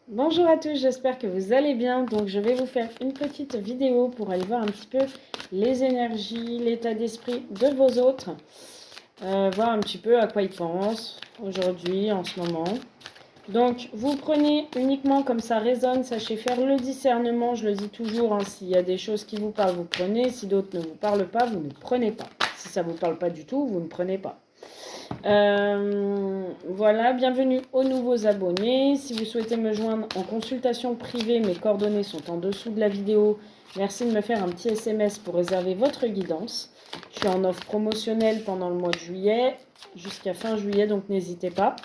Bonjour à tous, j'espère que vous allez bien. Donc je vais vous faire une petite vidéo pour aller voir un petit peu les énergies, l'état d'esprit de vos autres. Voir un petit peu à quoi ils pensent aujourd'hui, en ce moment. Donc vous prenez uniquement comme ça résonne, sachez faire le discernement, je le dis toujours, hein, s'il y a des choses qui vous parlent, vous prenez. Si d'autres ne vous parlent pas, vous ne prenez pas. Si ça ne vous parle pas du tout, vous ne prenez pas. Voilà, bienvenue aux nouveaux abonnés. Si vous souhaitez me joindre en consultation privée, mes coordonnées sont en dessous de la vidéo. Merci de me faire un petit SMS pour réserver votre guidance. Je suis en offre promotionnelle pendant le mois de juillet, jusqu'à fin juillet, donc n'hésitez pas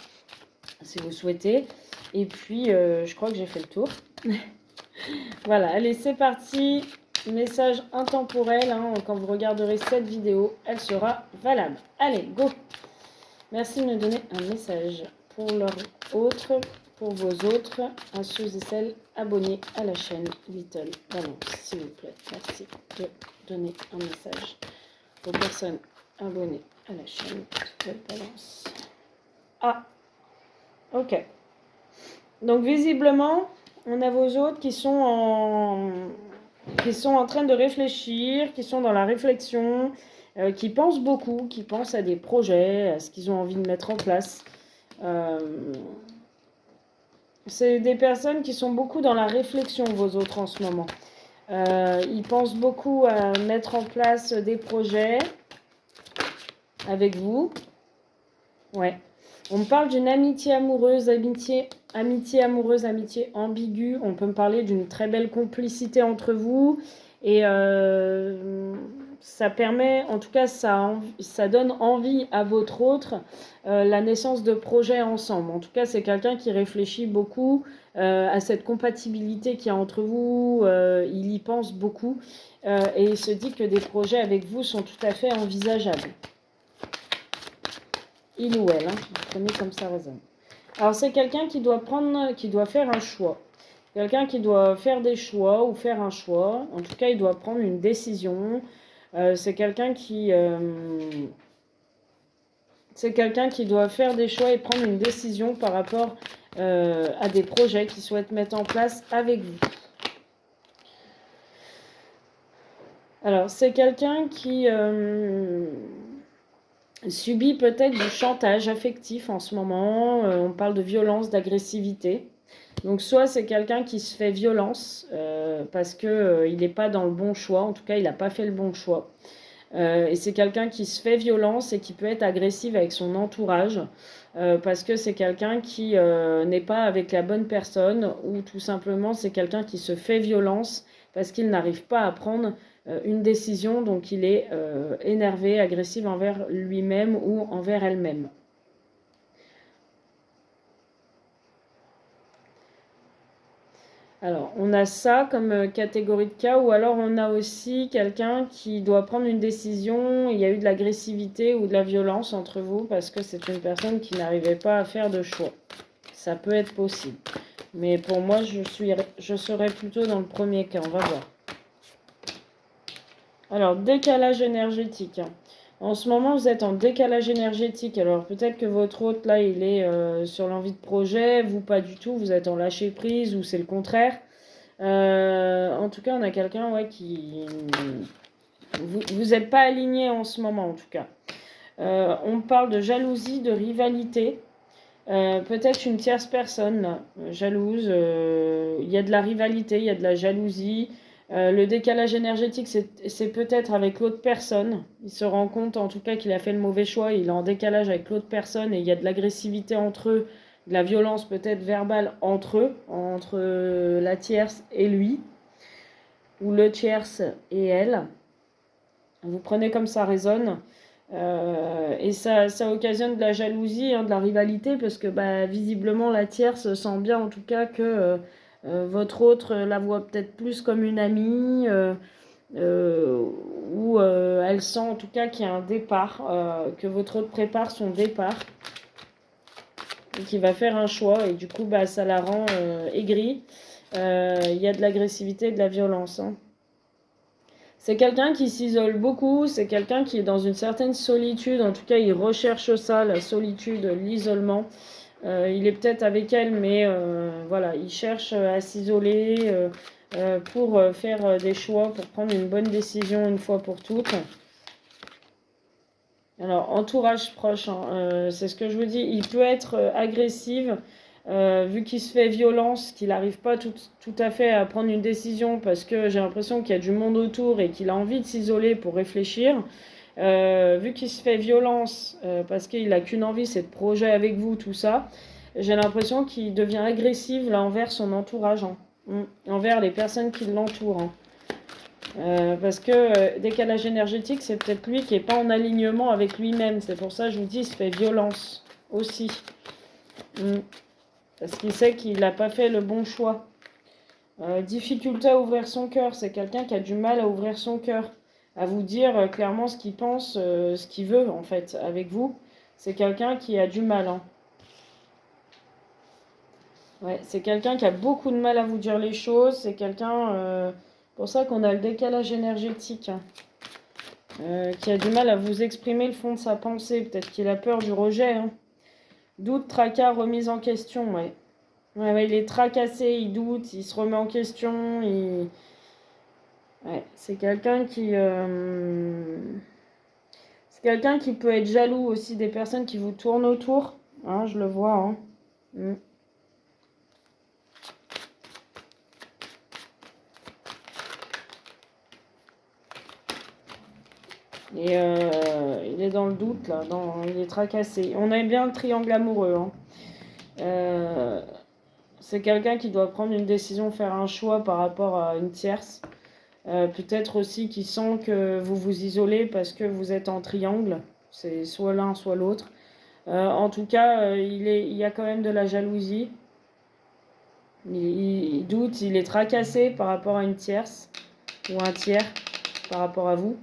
si vous souhaitez. Et puis, je crois que j'ai fait le tour. Voilà, allez, c'est parti. Message intemporel, hein, quand vous regarderez cette vidéo, elle sera valable. Allez, go! Merci de me donner un message pour vos autres, à ceux et celles abonnés à la chaîne Little Balance, s'il vous plaît. Merci de donner un message aux personnes abonnées à la chaîne Little Balance. Ah, ok. Donc visiblement, on a vos autres qui sont en train de réfléchir, qui sont dans la réflexion, qui pensent beaucoup, qui pensent à des projets, à ce qu'ils ont envie de mettre en place. C'est des personnes qui sont beaucoup dans la réflexion, vos autres, en ce moment. Ils pensent beaucoup à mettre en place des projets avec vous. Ouais. On me parle d'une amitié amoureuse, amitié amoureuse, amitié ambiguë. On peut me parler d'une très belle complicité entre vous. Et ça permet, en tout cas, ça donne envie à votre autre la naissance de projets ensemble. En tout cas, c'est quelqu'un qui réfléchit beaucoup à cette compatibilité qu'il y a entre vous. Il y pense beaucoup et il se dit que des projets avec vous sont tout à fait envisageables. Il ou elle, hein, vous prenez comme ça résonne. Alors c'est quelqu'un qui doit faire un choix. Quelqu'un qui doit faire des choix ou faire un choix. En tout cas, il doit prendre une décision. C'est quelqu'un qui doit faire des choix et prendre une décision par rapport à des projets qu'il souhaite mettre en place avec vous. Alors, c'est quelqu'un qui subit peut-être du chantage affectif en ce moment. On parle de violence, d'agressivité. Donc soit c'est quelqu'un qui se fait violence parce qu'il n'est pas dans le bon choix, en tout cas il n'a pas fait le bon choix. Et c'est quelqu'un qui se fait violence et qui peut être agressif avec son entourage parce que c'est quelqu'un qui n'est pas avec la bonne personne, ou tout simplement c'est quelqu'un qui se fait violence parce qu'il n'arrive pas à prendre une décision, donc il est énervé, agressif envers lui-même ou envers elle-même. Alors, on a ça comme catégorie de cas, ou alors on a aussi quelqu'un qui doit prendre une décision, il y a eu de l'agressivité ou de la violence entre vous parce que c'est une personne qui n'arrivait pas à faire de choix. Ça peut être possible. Mais pour moi, je serais plutôt dans le premier cas, on va voir. Alors, décalage énergétique. En ce moment, vous êtes en décalage énergétique. Alors, peut-être que votre hôte, là, il est sur l'envie de projet. Vous, pas du tout. Vous êtes en lâcher prise ou c'est le contraire. En tout cas, on a quelqu'un qui... Vous n'êtes pas aligné en ce moment, en tout cas. On parle de jalousie, de rivalité. Peut-être une tierce personne jalouse. Il y a de la rivalité, il y a de la jalousie. Le décalage énergétique, c'est peut-être avec l'autre personne. Il se rend compte en tout cas qu'il a fait le mauvais choix. Il est en décalage avec l'autre personne et il y a de l'agressivité entre eux, de la violence peut-être verbale entre eux, entre la tierce et lui, ou le tierce et elle. Vous prenez comme ça résonne. Et ça occasionne de la jalousie, hein, de la rivalité, parce que visiblement la tierce sent bien en tout cas que votre autre la voit peut-être plus comme une amie, ou elle sent en tout cas qu'il y a un départ, que votre autre prépare son départ, et qu'il va faire un choix, et du coup ça la rend aigrie. Il y a de l'agressivité, de la violence, hein. C'est quelqu'un qui s'isole beaucoup, c'est quelqu'un qui est dans une certaine solitude, en tout cas il recherche ça, la solitude, l'isolement. Il est peut-être avec elle, mais voilà, il cherche à s'isoler pour faire des choix, pour prendre une bonne décision une fois pour toutes. Alors, entourage proche, hein, c'est ce que je vous dis, il peut être agressif, vu qu'il se fait violence, qu'il n'arrive pas tout à fait à prendre une décision, parce que j'ai l'impression qu'il y a du monde autour et qu'il a envie de s'isoler pour réfléchir. Vu qu'il se fait violence, parce qu'il n'a qu'une envie, c'est de projet avec vous, tout ça, j'ai l'impression qu'il devient agressif là envers son entourage, hein, envers les personnes qui l'entourent. Hein. Parce que décalage énergétique, c'est peut-être lui qui n'est pas en alignement avec lui-même. C'est pour ça que je vous dis, il se fait violence aussi. Parce qu'il sait qu'il n'a pas fait le bon choix. Difficulté à ouvrir son cœur, c'est quelqu'un qui a du mal à ouvrir son cœur, à vous dire clairement ce qu'il pense, ce qu'il veut en fait avec vous. C'est quelqu'un qui a du mal. Hein. Ouais, c'est quelqu'un qui a beaucoup de mal à vous dire les choses. C'est quelqu'un, pour ça qu'on a le décalage énergétique, hein, qui a du mal à vous exprimer le fond de sa pensée. Peut-être qu'il a peur du rejet. Hein. Doute, tracas, remise en question, ouais. Ouais, il est tracassé, il doute, il se remet en question, ouais, c'est quelqu'un qui... c'est quelqu'un qui peut être jaloux aussi des personnes qui vous tournent autour. Hein, je le vois. Hein. Et il est dans le doute, là. Il est tracassé. On aime bien le triangle amoureux. Hein. C'est quelqu'un qui doit prendre une décision, faire un choix par rapport à une tierce. Peut-être aussi qui sent que vous vous isolez parce que vous êtes en triangle. C'est soit l'un, soit l'autre. En tout cas, il y a quand même de la jalousie. Il doute, il est tracassé par rapport à une tierce ou un tiers par rapport à vous.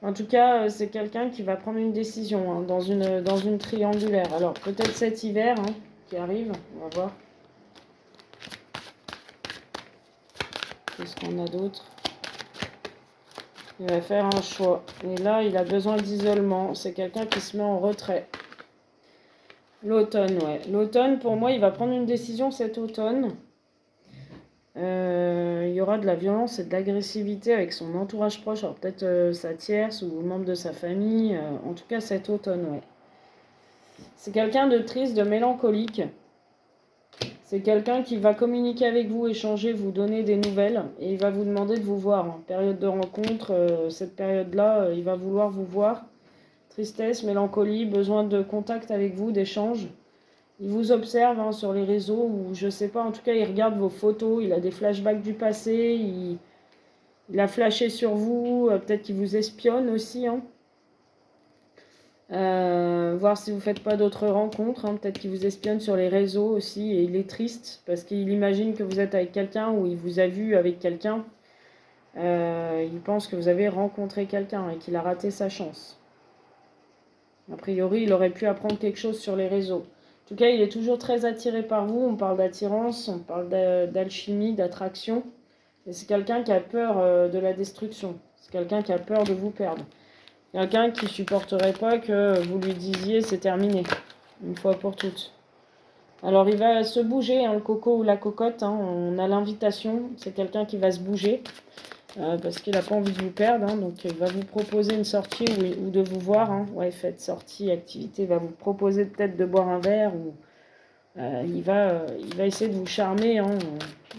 En tout cas, c'est quelqu'un qui va prendre une décision, hein, dans une triangulaire. Alors, peut-être cet hiver, hein, qui arrive, on va voir. Qu'est-ce qu'on a d'autre? Il va faire un choix. Et là, il a besoin d'isolement. C'est quelqu'un qui se met en retrait. L'automne, ouais. L'automne, pour moi, il va prendre une décision cet automne. Il y aura de la violence et de l'agressivité avec son entourage proche. Alors peut-être sa tierce ou membre de sa famille. En tout cas, cet automne, ouais. C'est quelqu'un de triste, de mélancolique. C'est quelqu'un qui va communiquer avec vous, échanger, vous donner des nouvelles. Et il va vous demander de vous voir. En période de rencontre, cette période-là, il va vouloir vous voir. Tristesse, mélancolie, besoin de contact avec vous, d'échange. Il vous observe, hein, sur les réseaux, ou je sais pas, en tout cas il regarde vos photos, il a des flashbacks du passé, il a flashé sur vous, peut-être qu'il vous espionne aussi, hein. Voir si vous faites pas d'autres rencontres, hein, peut-être qu'il vous espionne sur les réseaux aussi, et il est triste parce qu'il imagine que vous êtes avec quelqu'un ou il vous a vu avec quelqu'un. Il pense que vous avez rencontré quelqu'un et qu'il a raté sa chance. A priori, il aurait pu apprendre quelque chose sur les réseaux. En tout cas, il est toujours très attiré par vous. On parle d'attirance, on parle d'alchimie, d'attraction. Et c'est quelqu'un qui a peur de la destruction. C'est quelqu'un qui a peur de vous perdre. Quelqu'un qui ne supporterait pas que vous lui disiez c'est terminé, une fois pour toutes. Alors il va se bouger, hein, le coco ou la cocotte. Hein, on a l'invitation, c'est quelqu'un qui va se bouger. Parce qu'il n'a pas envie de vous perdre, hein, donc il va vous proposer une sortie ou de vous voir. Hein. Ouais, faites sortie, activité, il va vous proposer peut-être de boire un verre ou il va essayer de vous charmer. Hein.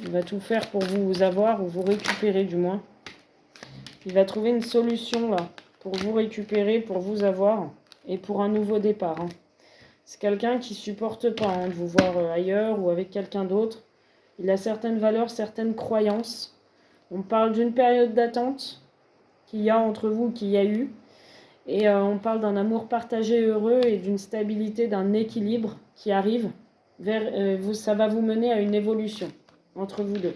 Il va tout faire pour vous avoir ou vous récupérer du moins. Il va trouver une solution là pour vous récupérer, pour vous avoir et pour un nouveau départ. Hein. C'est quelqu'un qui supporte pas, hein, de vous voir ailleurs ou avec quelqu'un d'autre. Il a certaines valeurs, certaines croyances. On parle d'une période d'attente qu'il y a entre vous, qu'il y a eu. Et on parle d'un amour partagé heureux et d'une stabilité, d'un équilibre qui arrive. Ça va vous mener à une évolution entre vous deux.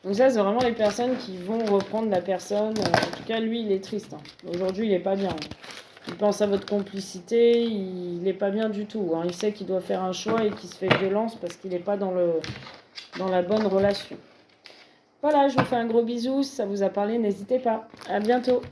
Donc ça, c'est vraiment les personnes qui vont reprendre la personne. En tout cas, lui, il est triste. Hein. Aujourd'hui, il n'est pas bien. Hein. Il pense à votre complicité. Il n'est pas bien du tout. Hein. Il sait qu'il doit faire un choix et qu'il se fait violence parce qu'il n'est pas dans la bonne relation. Voilà, je vous fais un gros bisou. Si ça vous a parlé, n'hésitez pas. À bientôt.